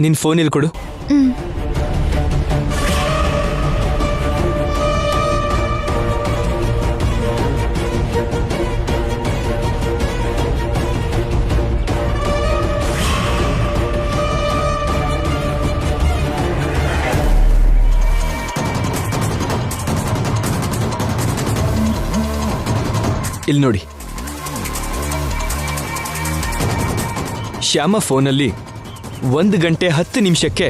ನಿನ್ ಫೋನ್ ಇಲ್ಲಿ ಕೊಡು. ಇಲ್ಲಿ ನೋಡಿ, ಶ್ಯಾಮ ಫೋನಲ್ಲಿ 1 ಗಂಟೆ 10 ನಿಮಿಷಕ್ಕೆ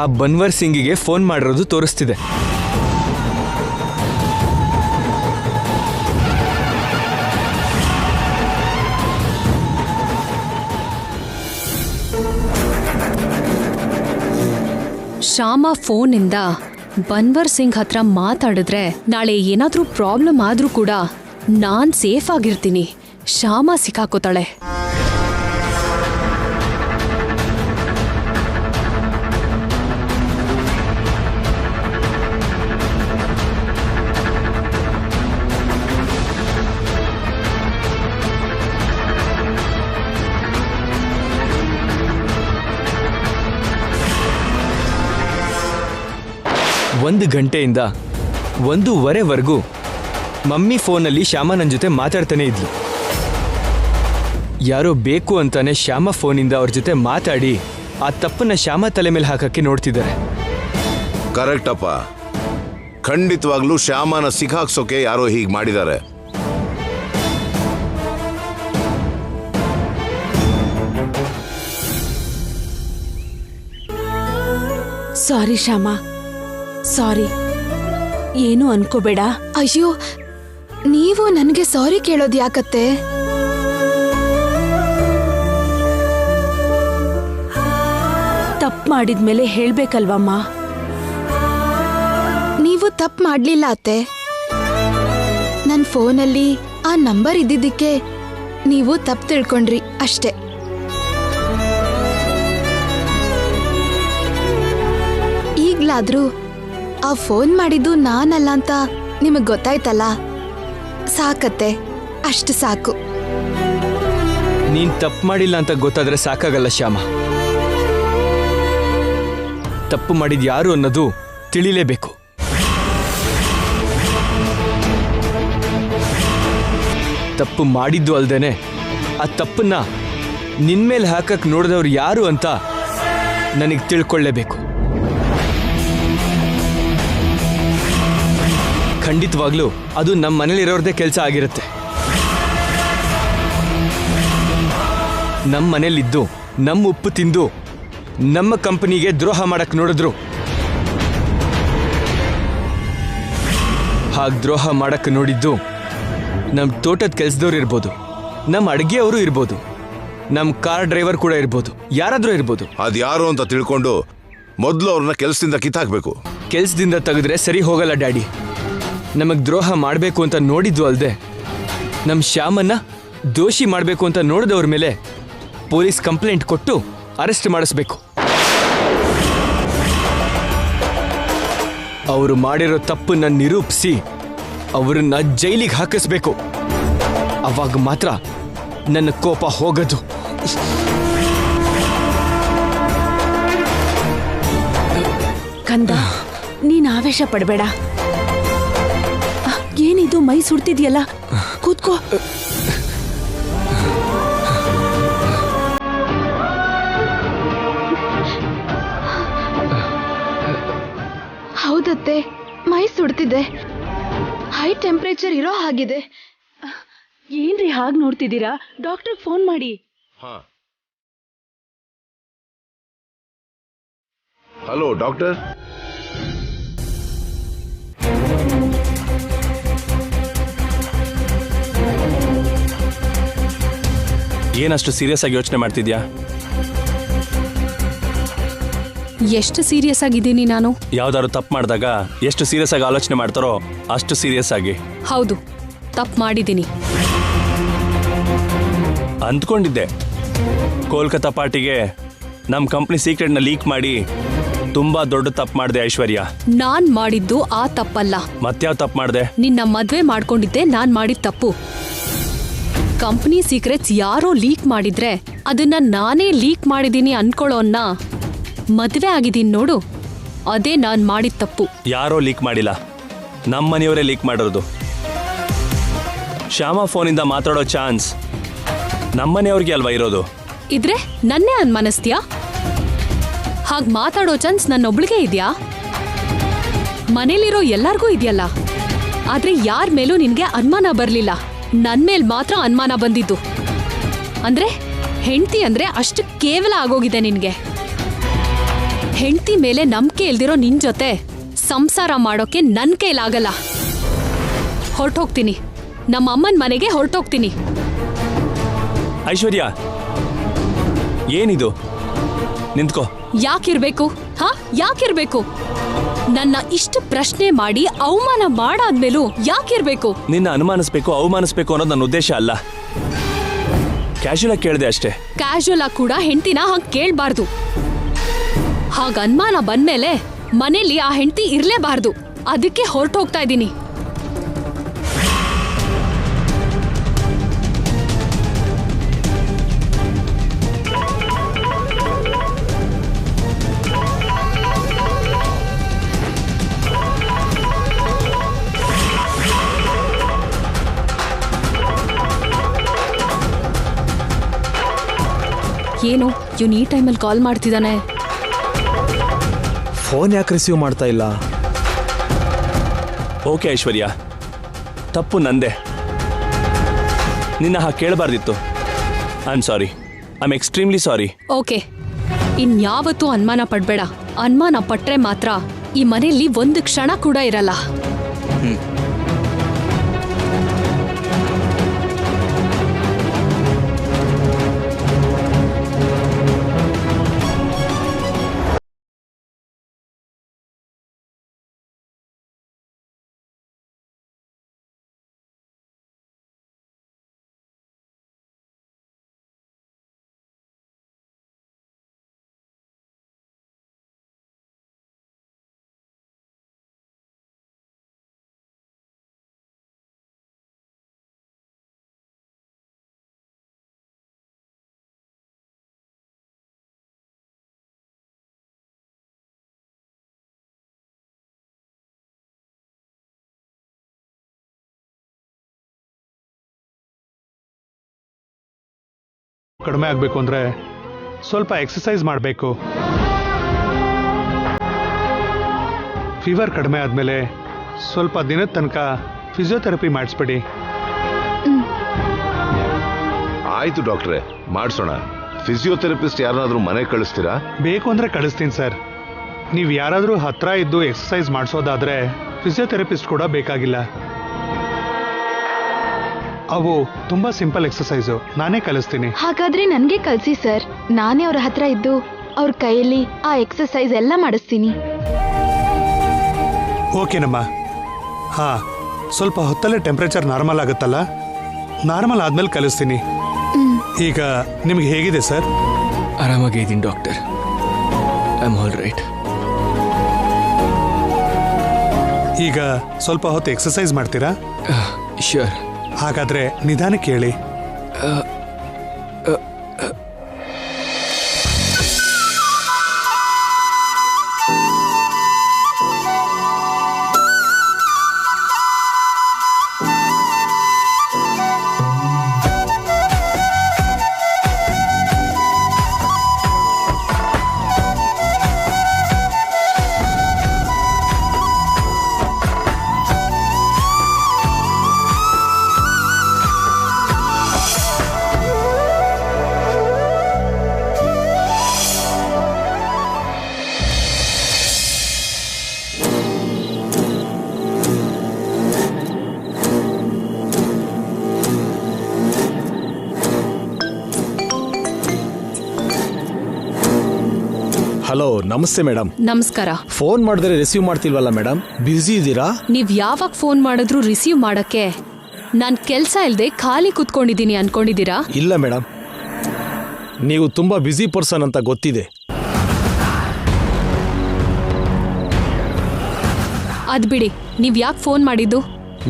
ಆ ಬನ್ವರ್ ಸಿಂಗಿಗೆ ಫೋನ್ ಮಾಡಿರೋದು ತೋರಿಸ್ತಿದೆ. ಶ್ಯಾಮ ಫೋನಿಂದ ಬನ್ವರ್ ಸಿಂಗ್ ಹತ್ರ ಮಾತಾಡಿದ್ರೆ ನಾಳೆ ಏನಾದ್ರೂ ಪ್ರಾಬ್ಲಮ್ ಆದ್ರೂ ಕೂಡ ನಾನ್ ಸೇಫ್ ಆಗಿರ್ತೀನಿ. ಶ್ಯಾಮ ಸಿಕ್ಕಾಕೋತಾಳೆ. ಒಂದು ಗಂಟೆಯಿಂದ 1:15ವರೆಗೂ ಮಮ್ಮಿ ಫೋನಲ್ಲಿ ಶ್ಯಾಮ ನನ್ನ ಜೊತೆ ಮಾತಾಡ್ತಾನೆ ಇದ್ಲು. ಯಾರೋ ಬೇಕು ಅಂತಾನೆ ಶ್ಯಾಮ ಫೋನಿಂದ ಅವ್ರ ಜೊತೆ ಮಾತಾಡಿ ಆ ತಪ್ಪನ್ನ ಶ್ಯಾಮ ತಲೆ ಮೇಲೆ ಹಾಕಕ್ಕೆ ನೋಡ್ತಿದ್ದಾರೆ. ಕರೆಕ್ಟ್ ಅಪ್ಪ, ಖಂಡಿತವಾಗ್ಲೂ ಶ್ಯಾಮನ ಸಿಕ್ಕಾಕ್ಸೋಕೆ ಯಾರೋ ಹೀಗೆ ಮಾಡಿದ್ದಾರೆ. ಸಾರಿ ಶ್ಯಾಮ, ಸಾರಿ. ಏನು ಅನ್ಕೋಬೇಡ. ಅಯ್ಯೋ, ನೀವು ನನಗೆ ಸಾರಿ ಕೇಳೋದು ಯಾಕತ್ತೆ? ತಪ್ಪು ಮಾಡಿದ್ಮೇಲೆ ಹೇಳ್ಬೇಕಲ್ವಮ್ಮ. ನೀವು ತಪ್ಪು ಮಾಡ್ಲಿಲ್ಲ ಅತ್ತೆ. ನನ್ನ ಫೋನಲ್ಲಿ ಆ ನಂಬರ್ ಇದ್ದಿದ್ದಕ್ಕೆ ನೀವು ತಪ್ಪು ತಿಳ್ಕೊಂಡ್ರಿ ಅಷ್ಟೇ. ಈಗ್ಲಾದ್ರೂ ಆ ಫೋನ್ ಮಾಡಿದ್ದು ನಾನಲ್ಲ ಅಂತ ನಿಮಗ್ ಗೊತ್ತಾಯ್ತಲ್ಲ, ಸಾಕತ್ತೆ, ಅಷ್ಟು ಸಾಕು. ನೀನ್ ತಪ್ಪು ಮಾಡಿಲ್ಲ ಅಂತ ಗೊತ್ತಾದ್ರೆ ಸಾಕಾಗಲ್ಲ ಶ್ಯಾಮ. ತಪ್ಪು ಮಾಡಿದ ಯಾರು ಅನ್ನೋದು ತಿಳಿಲೇಬೇಕು. ತಪ್ಪು ಮಾಡಿದ್ದು ಅಲ್ದೇನೆ ಆ ತಪ್ಪನ್ನ ನಿನ್ಮೇಲೆ ಹಾಕಕ್ ನೋಡಿದವ್ರು ಯಾರು ಅಂತ ನನಗೆ ತಿಳ್ಕೊಳ್ಳೇಬೇಕು. ಖಂಡಿತವಾಗ್ಲೂ ಅದು ನಮ್ಮ ಮನೇಲಿರೋರ್ದೇ ಕೆಲಸ ಆಗಿರುತ್ತೆ. ನಮ್ಮ ಮನೇಲಿದ್ದು ನಮ್ಮ ಉಪ್ಪು ತಿಂದು ನಮ್ಮ ಕಂಪನಿಗೆ ದ್ರೋಹ ಮಾಡಕ್ ನೋಡಿದ್ರು. ಹಾಗೆ ದ್ರೋಹ ಮಾಡಕ್ ನೋಡಿದ್ದು ನಮ್ಮ ತೋಟದ ಕೆಲಸದವ್ರು ಇರ್ಬೋದು, ನಮ್ಮ ಅಡುಗೆಯವರು ಇರ್ಬೋದು, ನಮ್ಮ ಕಾರ್ ಡ್ರೈವರ್ ಕೂಡ ಇರ್ಬೋದು, ಯಾರಾದ್ರೂ ಇರ್ಬೋದು. ಅದ್ಯಾರು ಅಂತ ತಿಳ್ಕೊಂಡು ಮೊದಲು ಅವ್ರನ್ನ ಕೆಲಸದಿಂದ ಕಿತ್ತಾಕ್ಬೇಕು. ಕೆಲಸದಿಂದ ತೆಗೆದ್ರೆ ಸರಿ ಹೋಗಲ್ಲ ಡ್ಯಾಡಿ. ನಮಗ್ ದ್ರೋಹ ಮಾಡಬೇಕು ಅಂತ ನೋಡಿದ್ದು ಅಲ್ಲದೆ ನಮ್ಮ ಶ್ಯಾಮನ್ನ ದೋಷಿ ಮಾಡಬೇಕು ಅಂತ ನೋಡಿದವ್ರ ಮೇಲೆ ಪೊಲೀಸ್ ಕಂಪ್ಲೇಂಟ್ ಕೊಟ್ಟು ಅರೆಸ್ಟ್ ಮಾಡಿಸ್ಬೇಕು. ಅವರು ಮಾಡಿರೋ ತಪ್ಪನ್ನ ನಿರೂಪಿಸಿ ಅವರನ್ನ ಜೈಲಿಗೆ ಹಾಕಿಸ್ಬೇಕು. ಅವಾಗ ಮಾತ್ರ ನನ್ನ ಕೋಪ ಹೋಗೋದು. ಕಂದ, ನೀನ್ ಆವೇಶ ಪಡಬೇಡ. ಏನಿದು ಮೈ ಸುಡ್ತಿದ್ಯಲ್ಲ, ಕೂತ್ಕೋ. ಹೌದತ್ತೆ, ಮೈ ಸುಡ್ತಿದೆ. ಹೈ ಟೆಂಪರೇಚರ್ ಇರೋ ಹಾಗಿದೆ. ಏನ್ರಿ ಹಾಗೆ ನೋಡ್ತಿದ್ದೀರಾ? ಡಾಕ್ಟರ್ ಫೋನ್ ಮಾಡಿ. Hello doctor. ಏನಷ್ಟು ಸೀರಿಯಸ್ ಆಗಿ ಯೋಚನೆ ಮಾಡ್ತಿದ್ಯಾ? ಎಷ್ಟು ಸೀರಿಯಸ್ ಆಗಿದ್ದೀನಿ ನಾನು? ಯಾವ್ದಾದ್ರು ತಪ್ಪು ಮಾಡಿದಾಗ ಎಷ್ಟು ಸೀರಿಯಸ್ ಆಗಿ ಆಲೋಚನೆ ಮಾಡ್ತಾರೋ ಅಷ್ಟು ಸೀರಿಯಸ್ ಆಗಿ. ಹೌದು, ತಪ್ಪು ಮಾಡಿದ್ದೀನಿ. ಅಂದ್ಕೊಂಡಿದ್ದೆ ಕೋಲ್ಕತ್ತಾ ಪಾರ್ಟಿಗೆ ನಮ್ಮ ಕಂಪ್ನಿ ಸೀಕ್ರೆಟ್ನ ಲೀಕ್ ಮಾಡಿ ತುಂಬಾ ದೊಡ್ಡ ತಪ್ಪು ಮಾಡಿದೆ ಐಶ್ವರ್ಯ. ನಾನ್ ಮಾಡಿದ್ದು ಆ ತಪ್ಪಲ್ಲ. ಮತ್ಯಾವ ತಪ್ಪು ಮಾಡಿದೆ? ನಿನ್ನ ಮದ್ವೆ ಮಾಡ್ಕೊಂಡಿದ್ದೆ ನಾನ್ ಮಾಡಿದ ತಪ್ಪು. ಕಂಪ್ನಿ ಸೀಕ್ರೆಟ್ಸ್ ಯಾರೋ ಲೀಕ್ ಮಾಡಿದ್ರೆ ಅದನ್ನ ನಾನೇ ಲೀಕ್ ಮಾಡಿದೀನಿ ಅನ್ಕೊಳ್ಳೋನ್ನ ಮದ್ವೆ ಆಗಿದ್ದೀನಿ ನೋಡು, ಅದೇ ನಾನ್ ಮಾಡಿದ ತಪ್ಪು. ಯಾರೋ ಲೀಕ್ ಮಾಡಿಲ್ಲ, ನಮ್ಮ ಮನೆಯವರೇ ಲೀಕ್ ಮಾಡಿರೋದು. ಶ್ಯಾಮ ಫೋನಿಂದ ಮಾತಾಡೋ ಚಾನ್ಸ್ ನಮ್ಮನೆಯವ್ರಿಗೆ ಅಲ್ವಾ ಇರೋದು? ಇದ್ರೆ ನನ್ನೇ ಅನ್ಮಾನಿಸ್ತೀಯಾ? ಹಾಗ್ ಮಾತಾಡೋ ಚಾನ್ಸ್ ನನ್ನೊಬ್ಳಿಗೆ ಇದ್ಯಾ? ಮನೇಲಿರೋ ಎಲ್ಲಾರ್ಗೂ ಇದೆಯಲ್ಲ. ಆದ್ರೆ ಯಾರ ಮೇಲೂ ನಿನ್ಗೆ ಅನುಮಾನ ಬರ್ಲಿಲ್ಲ, ನನ್ ಮೇಲ್ ಮಾತ್ರ ಅನುಮಾನ ಬಂದಿದ್ದು. ಅಂದ್ರೆ ಹೆಂಡ್ತಿ ಅಂದ್ರೆ ಅಷ್ಟು ಕೇವಲ ಆಗೋಗಿದೆ ನಿನ್ಗೆ. ಹೆಂಡ್ತಿ ಮೇಲೆ ನಂಬಿಕೆ ಇಲ್ದಿರೋ ನಿನ್ ಜೊತೆ ಸಂಸಾರ ಮಾಡೋಕೆ ನನ್ ಕೈಲಾಗಲ್ಲ. ಹೊರಟೋಗ್ತೀನಿ, ನಮ್ಮ ಅಮ್ಮನ ಮನೆಗೆ ಹೊರಟೋಗ್ತೀನಿ. ಐಶ್ವರ್ಯ, ಏನಿದು? ನಿಂತ್ಕೋ. ಯಾಕಿರ್ಬೇಕು? ಯಾಕಿರ್ಬೇಕು? ನನ್ನ ಇಷ್ಟು ಪ್ರಶ್ನೆ ಮಾಡಿ ಅವಮಾನ ಮಾಡಾದ್ಮೇಲೂ ಯಾಕಿರ್ಬೇಕು? ನಿನ್ನ ಅನುಮಾನಿಸ್ಬೇಕು, ಅವಮಾನಿಸ್ಬೇಕು ಅನ್ನೋದು ನನ್ನ ಉದ್ದೇಶ ಅಲ್ಲ. ಕ್ಯಾಶುಯಲ್ ಆಗಿ ಕೇಳಿದೆ ಅಷ್ಟೇ. ಕ್ಯಾಶುಯಲ್ ಆಗಿ ಕೂಡ ಹೆಂಡ್ತಿನ ಹಾಗೆ ಕೇಳ್ಬಾರ್ದು. ಹಾಗ ಅನುಮಾನ ಬಂದ್ಮೇಲೆ ಮನೇಲಿ ಆ ಹೆಂಡ್ತಿ ಇರ್ಲೇಬಾರ್ದು. ಅದಕ್ಕೆ ಹೊರಟೋಗ್ತಾ ಇದ್ದೀನಿ. ಏನು ಇವನು ಈ ಟೈಮಲ್ಲಿ ಕಾಲ್ ಮಾಡ್ತಿದ್ದಾನೆ? ಫೋನ್ ಯಾಕೆ ರಿಸೀವ್ ಮಾಡ್ತಾ ಇಲ್ಲ? ಓಕೆ ಐಶ್ವರ್ಯ, ತಪ್ಪು ನಂದೆ. ನಿನ್ನ ಹಾಗೆ ಕೇಳಬಾರ್ದಿತ್ತು. I am sorry. I am extremely sorry. Okay, ಇನ್ಯಾವತ್ತೂ ಅನುಮಾನ ಪಡ್ಬೇಡ. ಅನುಮಾನ ಪಟ್ರೆ ಮಾತ್ರ ಈ ಮನೆಯಲ್ಲಿ ಒಂದು ಕ್ಷಣ ಕೂಡ ಇರಲ್ಲ. ಕಡಿಮೆ ಆಗಬೇಕು ಅಂದರೆ ಸ್ವಲ್ಪ ಎಕ್ಸಸೈಸ್ ಮಾಡಬೇಕು. ಫೀವರ್ ಕಡಿಮೆ ಆದಮೇಲೆ ಸ್ವಲ್ಪ ದಿನದ ತನಕ ಫಿಸಿಯೋಥೆರಪಿ ಮಾಡಿಸ್ಬೇಡಿ. ಆಯ್ತು ಡಾಕ್ಟ್ರೆ, ಮಾಡಿಸೋಣ. ಫಿಸಿಯೋಥೆರಪಿಸ್ಟ್ ಯಾರನ್ನಾದ್ರೂ ಮನೆಗೆ ಕಳಿಸ್ತೀರಾ? ಬೇಕು ಅಂದರೆ ಕಳಿಸ್ತೀನಿ ಸರ್. ನೀವು ಯಾರಾದರೂ ಹತ್ರ ಇದ್ದು ಎಕ್ಸಸೈಸ್ ಮಾಡಿಸೋದಾದರೆ ಫಿಸಿಯೋಥೆರಪಿಸ್ಟ್ ಕೂಡ ಬೇಕಾಗಿಲ್ಲ. ಅವು ತುಂಬಾ ಸಿಂಪಲ್ ಎಕ್ಸಸೈಸು, ನಾನೇ ಕಲಿಸ್ತೀನಿ. ಹಾಗಾದ್ರೆ ನನಗೆ ಕಲಿಸಿ ಸರ್. ನಾನೇ ಅವ್ರ ಹತ್ರ ಇದ್ದು ಅವ್ರ ಕೈಯಲ್ಲಿ ಆ ಎಕ್ಸಸೈಸ್ ಎಲ್ಲ ಮಾಡಿಸ್ತೀನಿ. ಓಕೆನಮ್ಮ. ಹಾ, ಸ್ವಲ್ಪ ಹೊತ್ತಲ್ಲೇ ಟೆಂಪ್ರೇಚರ್ ನಾರ್ಮಲ್ ಆಗುತ್ತಲ್ಲ, ನಾರ್ಮಲ್ ಆದ್ಮೇಲೆ ಕಲಿಸ್ತೀನಿ. ಈಗ ನಿಮ್ಗೆ ಹೇಗಿದೆ ಸರ್? ಆರಾಮಾಗೇ ಇದ್ದೀನಿ doctor. I am all right. ಈಗ ಸ್ವಲ್ಪ ಹೊತ್ತು ಎಕ್ಸಸೈಸ್ ಮಾಡ್ತೀರಾ? ಶ್ಯೂರ್. ಹಾಗಾದ್ರೆ ನಿಧಾನಕ್ಕೆ ಹೇಳಿ. ಹಲೋ, ನಮಸ್ತೆ ಮೇಡಮ್. ನಮಸ್ಕಾರ. ಫೋನ್ ಮಾಡಿದ್ರೆ ರಿಸೀವ್ ಮಾಡ್ತಿಲ್ವಲ್ಲ ಮೇಡಮ್? ಬ್ಯುಸಿ ಇದ್ದೀರಾ? ನೀವ್ ಯಾವಾಗ ಫೋನ್ ಮಾಡಿದ್ರು ರಿಸೀವ್ ಮಾಡಕ್ಕೆ ನಾನ್ ಕೆಲ್ಸ ಇಲ್ದೆ ಖಾಲಿ ಕುತ್ಕೊಂಡಿದ್ದೀನಿ ಅನ್ಕೊಂಡಿದ್ದೀರಾ? ಇಲ್ಲ ಮೇಡಮ್, ನೀವು ತುಂಬಾ ಬ್ಯುಸಿ ಪರ್ಸನ್ ಅಂತ ಗೊತ್ತಿದೆ. ಅದ್ ಬಿಡಿ, ನೀವ್ ಯಾಕೆ ಫೋನ್ ಮಾಡಿದ್ದು?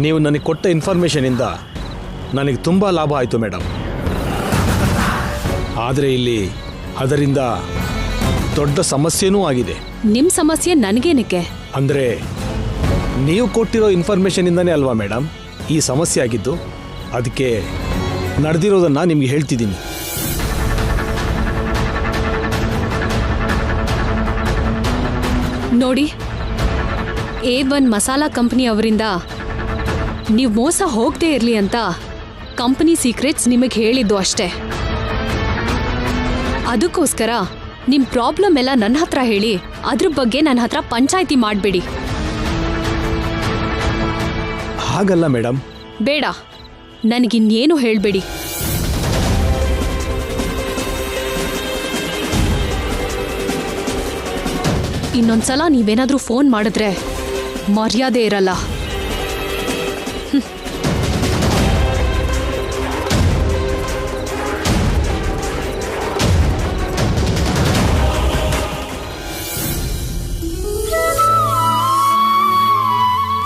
ನೀವು ನನಗೆ ಕೊಟ್ಟ ಇನ್ಫಾರ್ಮೇಶನ್ ಇಂದ ನನಗೆ ತುಂಬಾ ಲಾಭ ಆಯ್ತು ಮೇಡಮ್. ಆದರೆ ಇಲ್ಲಿ ಅದರಿಂದ ದೊಡ್ಡ ಸಮಸ್ಯೆನೂ ಆಗಿದೆ. ನಿಮ್ ಸಮಸ್ಯೆ ನನ್ಗೇನಕ್ಕೆ? ಅಂದರೆ ನೀವು ಕೊಟ್ಟಿರೋ ಇನ್ಫಾರ್ಮೇಷನಿಂದನೇ ಅಲ್ವಾ ಮೇಡಮ್ ಈ ಸಮಸ್ಯೆ ಆಗಿದ್ದು. ಅದಕ್ಕೆ ನಡೆದಿರೋದನ್ನು ನಿಮ್ಗೆ ಹೇಳ್ತಿದ್ದೀನಿ. ನೋಡಿ, A1 ಮಸಾಲಾ ಕಂಪನಿ ಅವರಿಂದ ನೀವು ಮೋಸ ಹೋಗದೆ ಇರಲಿ ಅಂತ ಕಂಪನಿ ಸೀಕ್ರೆಟ್ಸ್ ನಿಮಗೆ ಹೇಳಿದ್ದು ಅಷ್ಟೇ. ಅದಕ್ಕೋಸ್ಕರ ನಿಮ್ಮ ಪ್ರಾಬ್ಲಮ್ ಎಲ್ಲ ನನ್ನ ಹತ್ರ ಹೇಳಿ ಅದ್ರ ಬಗ್ಗೆ ನನ್ನ ಹತ್ರ ಪಂಚಾಯಿತಿ ಮಾಡಬೇಡಿ. ಹಾಗಲ್ಲ ಮೇಡಮ್. ಬೇಡ, ನನಗಿನ್ನೇನು ಹೇಳಬೇಡಿ. ಇನ್ನೊಂದ್ಸಲ ನೀವೇನಾದ್ರೂ ಫೋನ್ ಮಾಡಿದ್ರೆ ಮರ್ಯಾದೆ ಇರಲ್ಲ.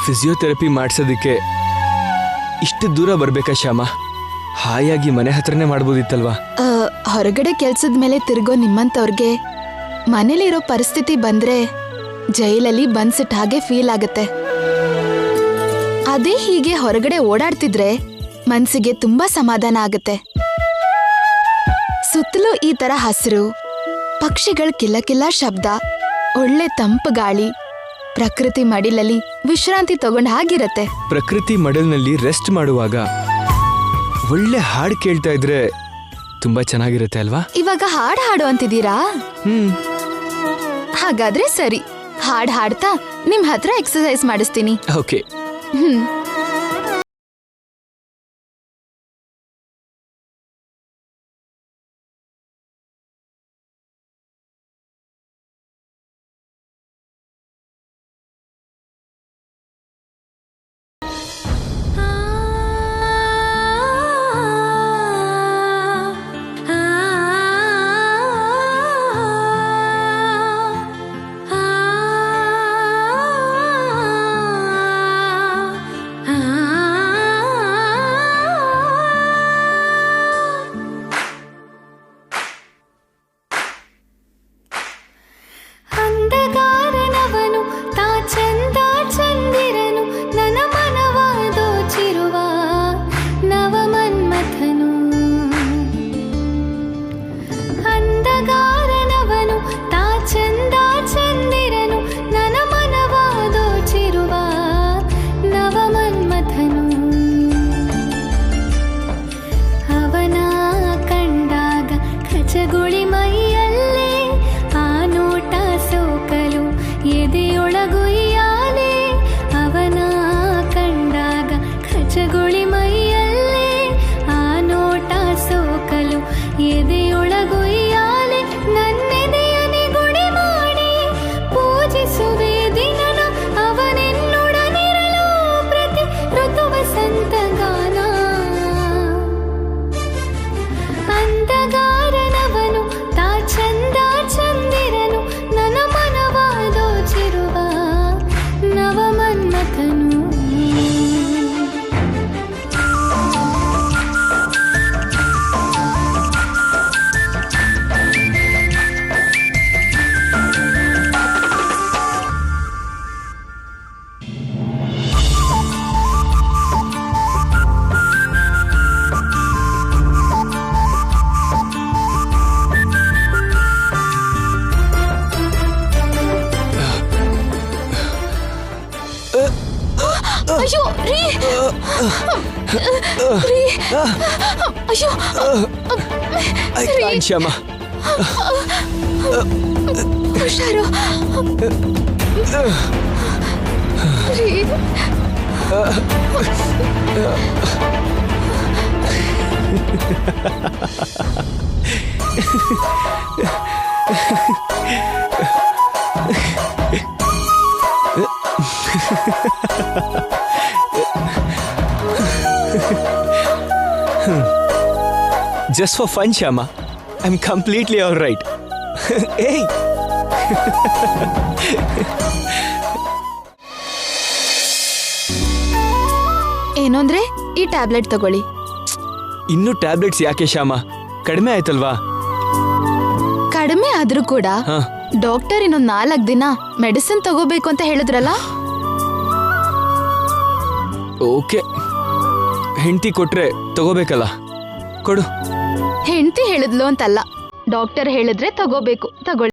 ಫಿಸಿಯೋಥೆರಪಿ ಮಾಡಿಸೋದಕ್ಕೆ ಇಷ್ಟು ದೂರ ಬರ್ಬೇಕಾ ಶ್ಯಾಮ? ಹಾಯಾಗಿ ಮನೆ ಹತ್ರನೇ ಮಾಡ್ಬೋದಿತ್ತಲ್ವಾ? ಹೊರಗಡೆ ಕೆಲ್ಸದ ಮೇಲೆ ತಿರುಗೋ ನಿಮ್ಮಂತವ್ರಿಗೆ ಮನೇಲಿರೋ ಪರಿಸ್ಥಿತಿ ಬಂದ್ರೆ ಜೈಲಲ್ಲಿ ಬಂದ್ಸಿಟ್ಟ ಹಾಗೆ ಫೀಲ್ ಆಗತ್ತೆ. ಅದೇ ಹೀಗೆ ಹೊರಗಡೆ ಓಡಾಡ್ತಿದ್ರೆ ಮನ್ಸಿಗೆ ತುಂಬಾ ಸಮಾಧಾನ ಆಗತ್ತೆ. ಸುತ್ತಲೂ ಈ ತರ ಹಸಿರು, ಪಕ್ಷಿಗಳ ಕಿಲ್ಲಕಿಲ್ಲ ಶಬ್ದ, ಒಳ್ಳೆ ತಂಪು ಗಾಳಿ, ಪ್ರಕೃತಿ ಮಡಿಲಲ್ಲಿ ವಿಶ್ರಾಂತಿ ತಗೊಂಡ ಹಾಗಿರತ್ತೆ. ಪ್ರಕೃತಿ ಮಡಲ್ನಲ್ಲಿ ರೆಸ್ಟ್ ಮಾಡುವಾಗ ಒಳ್ಳೆ ಹಾಡು ಕೇಳ್ತಾ ಇದ್ರೆ ತುಂಬಾ ಚೆನ್ನಾಗಿರುತ್ತೆ ಅಲ್ವಾ? ಇವಾಗ ಹಾಡು ಹಾಡು ಅಂತಿದ್ದೀರಾ? ಹಾಗಾದ್ರೆ ಸರಿ, ಹಾಡ್ ಹಾಡ್ತಾ ನಿಮ್ ಹತ್ರ ಎಕ್ಸರ್ಸೈಸ್ ಮಾಡಿಸ್ತೀನಿ. ಓಕೆ. ಅಯ್ಯೋ ರೀ, ರೀ, ಅಯ್ಯೋ I can't, ಶ್ಯಾಮ. ಹುಷಾರು ರೀ. Just for fun, Shama. I'm completely all right. Hey! ಏನು ಅಂದ್ರೆ ಈ ಟ್ಯಾಬ್ಲೆಟ್ ತಗೊಳ್ಳಿ. ಇನ್ನು ಟ್ಯಾಬ್ಲೆಟ್ಸ್ ಯಾಕೆ ಶ್ಯಾಮ? ಕಡಿಮೆ ಆಯ್ತಲ್ವಾ? ಕಡಿಮೆ ಆದ್ರೂ ಕೂಡ ಡಾಕ್ಟರ್ ಇನ್ನೊಂದ್ 4 ದಿನ ಮೆಡಿಸಿನ್ ತಗೋಬೇಕು ಅಂತ ಹೇಳಿದ್ರಲ್ಲ. ಓಕೆ, ಹೆಂಡತಿ ಕೊಟ್ರೆ ತಗೋಬೇಕಲ್ಲ, ಕೊಡು. ಹೆಂಡತಿ ಹೇಳಿದ್ಲು ಅಂತಲ್ಲ, ಡಾಕ್ಟರ್ ಹೇಳಿದ್ರೆ ತಗೋಬೇಕು. ತಗೊಳ್ಳಿ.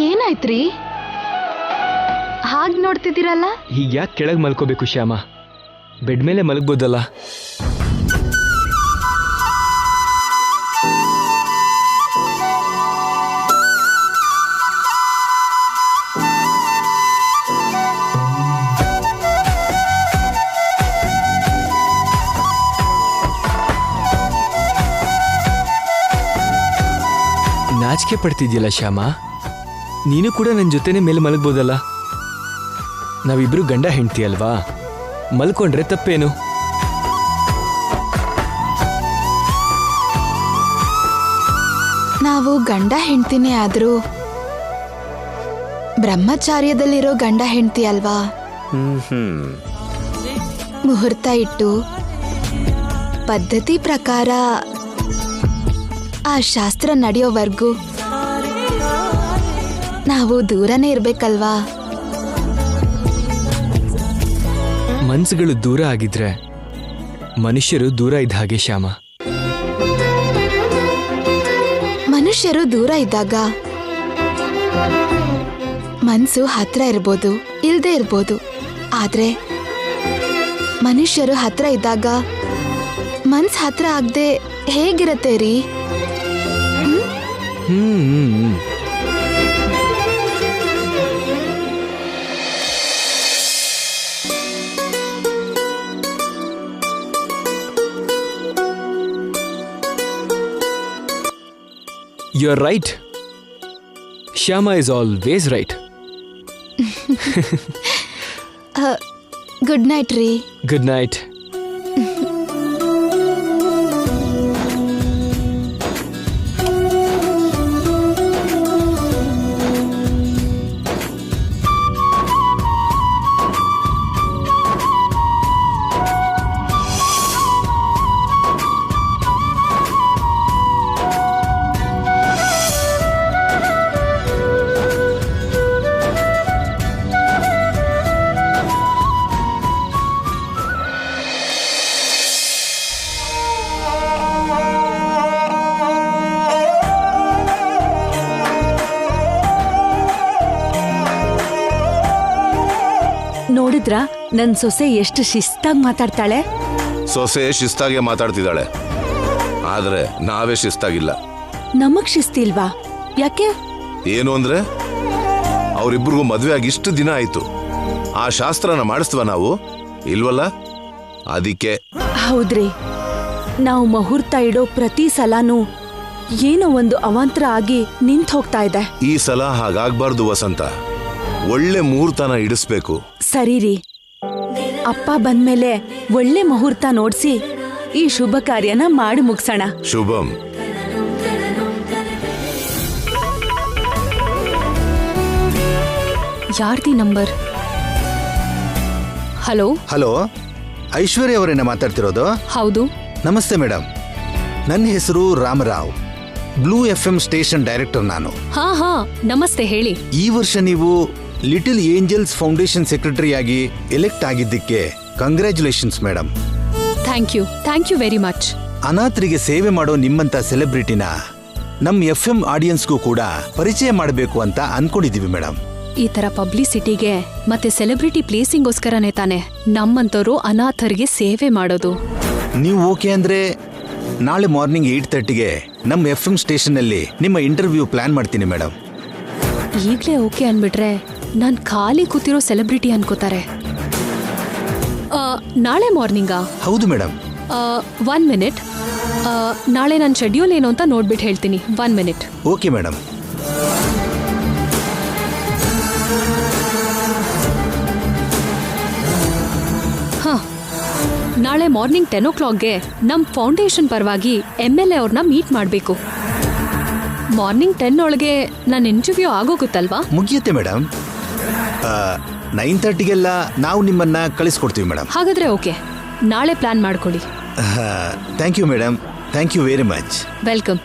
ಏನಾಯ್ತ್ರಿ ಹಾಗ್ ನೋಡ್ತಿದ್ದೀರಲ್ಲ? ಈಗ ಯಾಕೆ ಕೆಳಗೆ ಮಲ್ಕೋಬೇಕು ಶ್ಯಾಮ? ಬೆಡ್ ಮೇಲೆ ಮಲಗ್ಬೋದಲ್ಲ. ನಾಚಿಕೆ ಪಡ್ತಿದ್ಯಲ್ಲ ಶ್ಯಾಮ, ನೀನು ಕೂಡ ನನ್ನ ಜೊತೆನೆ ಮೇಲೆ ಮಲಗ್ಬೋದಲ್ಲ. ನಾವಿಬ್ರು ಗಂಡ ಹೆಂಡ್ತಿ ಅಲ್ವಾ, ಮಲ್ಕೊಂಡ್ರೆ ತಪ್ಪೇನು? ನಾವು ಗಂಡ ಹೆಂಡ್ತಿನೇ ಆದ್ರೂ ಬ್ರಹ್ಮಚಾರ್ಯದಲ್ಲಿರೋ ಗಂಡ ಹೆಂಡ್ತಿ ಅಲ್ವಾ? ಮುಹೂರ್ತ ಇಟ್ಟು ಪದ್ಧತಿ ಪ್ರಕಾರ ಆ ಶಾಸ್ತ್ರ ನಡೆಯೋವರೆಗೂ ನಾವು ದೂರನೇ ಇರ್ಬೇಕಲ್ವಾ? ಮನ್ಸುಗಳು ದೂರ ಆಗಿದ್ರೆ ಮನುಷ್ಯರು ದೂರ ಇದ್ದ ಹಾಗೆ ಶ್ಯಾಮ. ಮನುಷ್ಯರು ದೂರ ಇದ್ದಾಗ ಮನ್ಸು ಹತ್ರ ಇರ್ಬೋದು, ಇಲ್ದೇ ಇರ್ಬೋದು. ಆದ್ರೆ ಮನುಷ್ಯರು ಹತ್ರ ಇದ್ದಾಗ ಮನ್ಸ್ ಹತ್ರ ಆಗದೆ ಹೇಗಿರತ್ತೆ ರೀ? You're right. Shyama is always right. Good night ರೀ. Good night. ನೋಡಿದ್ರ ನನ್ ಸೊಸೆ ಎಷ್ಟು ಶಿಸ್ತಾಗಿ ಮಾತಾಡ್ತಾಳೆ. ಸೊಸೆ ಶಿಸ್ತಾಗೆ ಮಾತಾಡ್ತಿದ್ದಾಳೆ, ಆದ್ರೆ ನಾವೇ ಶಿಸ್ತಾಗಿಲ್ಲ. ನಮಗ್ ಶಿಸ್ತಿಲ್ವಾ? ಯಾಕೆ? ಏನು ಅಂದ್ರೆ ಅವರಿಬ್ಬರಿಗೂ ಮದುವೆ ಆಗಿ ಇಷ್ಟು ದಿನ ಆಯ್ತು, ಆ ಶಾಸ್ತ್ರನ ಮಾಡಿಸ್ತೀವ ನಾವು? ಇಲ್ವಲ್ಲ. ಅದಕ್ಕೆ ಹೌದ್ರಿ, ನಾವು ಮುಹೂರ್ತ ಇಡೋ ಪ್ರತಿ ಸಲನೂ ಏನೋ ಒಂದು ಅವಾಂತರ ಆಗಿ ನಿಂತ್ ಹೋಗ್ತಾ ಇದೆ. ಈ ಸಲ ಹಾಗಾಗ್ಬಾರ್ದು ವಸಂತ, ಒಳ್ಳೆ ಮುಹೂರ್ತನ ಇಡಿಸ್ಬೇಕು. ಸರಿ ರೀ, ಅಪ್ಪ ಬಂದ್ಮೇಲೆ ಒಳ್ಳೆ ಮುಹೂರ್ತ ನೋಡ್ಸಿ ಈ ಶುಭ ಕಾರ್ಯನ ಮಾಡಿ ಮುಗ್ಸೋಣ. ಶುಭಂ. ಯಾರ್ದಿ ನಂಬರ್? ಹಲೋ. ಹಲೋ, ಐಶ್ವರ್ಯ ಅವರೇನ ಮಾತಾಡ್ತಿರೋದು? ಹೌದು. ನಮಸ್ತೆ ಮೇಡಮ್, ನನ್ನ ಹೆಸರು Ramarao, blue FM station director ನಾನು. ಹಾ ಹಾ, ನಮಸ್ತೆ, ಹೇಳಿ. ಈ ವರ್ಷ ನೀವು ಲಿಟಲ್ ಏಂಜಲ್ಸ್ ಫೌಂಡೇಶನ್ ಸೆಕ್ರೆಟರಿ ಆಗಿ ಎಲೆಕ್ಟ್ ಆಗಿದ್ದಕ್ಕೆ congratulations madam. Thank you very much. ಅನಾಥರಿಗೆ ಸೇವೆ ಮಾಡೋ ನಿಮ್ಮಂತ ಸೆಲೆಬ್ರಿಟಿನ ನಮ್ಮ FM ಆಡಿಯನ್ಸ್ಗೂ ಕೂಡ ಪರಿಚಯ ಮಾಡಬೇಕು ಅಂತ ಅನ್ಕೊಂಡಿದೀವಿ ಮೇಡಮ್. ಈ ತರ ಪಬ್ಲಿಸಿಟಿಗೆ ಮತ್ತೆ ಸೆಲೆಬ್ರಿಟಿ ಪ್ಲೇಸಿಂಗೋಸ್ಕರನೇ ತಾನೆ ನಮ್ಮಂತವರು ಅನಾಥರಿಗೆ ಸೇವೆ ಮಾಡೋದು. ನೀವು ಓಕೆ ಅಂದ್ರೆ ನಾಳೆ ಮಾರ್ನಿಂಗ್ 8:30ಗೆ ನಮ್ಮ FM ಸ್ಟೇಷನ್ನಲ್ಲಿ ನಿಮ್ಮ ಇಂಟರ್ವ್ಯೂ ಪ್ಲಾನ್ ಮಾಡ್ತೀನಿ ಮೇಡಮ್. ಈಗ್ಲೇ ಓಕೆ ಅನ್ಬಿಟ್ರೆ ನಾನ್ ಖಾಲಿ ಕೂತಿರೋ ಸೆಲೆಬ್ರಿಟಿ ಅನ್ಕೋತಾರೆ. ನಾಳೆ ಮಾರ್ನಿಂಗಾ? ಹೌದು ಮೇಡಮ್. 1 ಮಿನಿಟ್, ನಾಳೆ ನನ್ನ ಶೆಡ್ಯೂಲ್ ಏನು ಅಂತ ನೋಡ್ಬಿಟ್ಟು ಹೇಳ್ತೀನಿ. 1 ಮಿನಿಟ್. Okay madam. ನಾಳೆ ಮಾರ್ನಿಂಗ್ 10 o'clockಗೆ ನಮ್ಮ ಫೌಂಡೇಶನ್ ಪರವಾಗಿ MLA ಅವ್ರನ್ನ ಮೀಟ್ ಮಾಡಬೇಕು. ಮಾರ್ನಿಂಗ್ 10 ಒಳಗೆ ನನ್ನ ಇಂಟರ್ವ್ಯೂ ಆಗೋಗುತ್ತಲ್ವಾ? ಮುಗಿಯುತ್ತೆ ಮೇಡಮ್. 9:30ಗೆಲ್ಲ ನಾವು ನಿಮ್ಮನ್ನ ಕಳಿಸ್ಕೊಡ್ತೀವಿ ಮೇಡಮ್. ಹಾಗಾದ್ರೆ ಓಕೆ, ನಾಳೆ ಪ್ಲಾನ್ ಮಾಡ್ಕೊಳ್ಳಿ. Thank you madam, thank you very much. Welcome.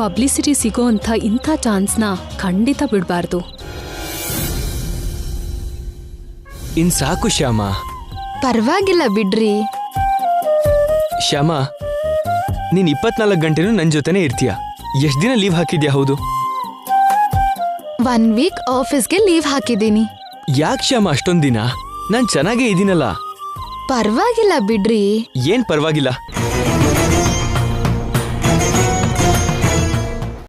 Publicity ಸಿಗೋ ಅಂತ ಇಂಥ ಚಾನ್ಸ್ನ ಖಂಡಿತ ಬಿಡಬಾರ್ದು. ಇನ್ ಸಾಕು ಶ್ಯಾಮ. ಪರವಾಗಿಲ್ಲ ಬಿಡ್ರಿ. ಶ್ಯಾಮ, ನೀನ್ 24 ಗಂಟೆನೂ ನನ್ನ ಜೊತೆನೇ ಇರ್ತೀಯ. ಎಷ್ಟು ದಿನ ಲೀವ್ ಹಾಕಿದ್ಯಾ? ಹೌದು, 1 ವೀಕ್ ಆಫೀಸ್ಗೆ ಲೀವ್ ಹಾಕಿದ್ದೀನಿ. ಯಾಕೆ ಶ್ಯಾಮ ಅಷ್ಟೊಂದ್ ದಿನ? ನಾನ್ ಚೆನ್ನಾಗೇ ಇದೀನಲ್ಲ. ಪರವಾಗಿಲ್ಲ ಬಿಡ್ರಿ. ಏನ್ ಪರವಾಗಿಲ್ಲ?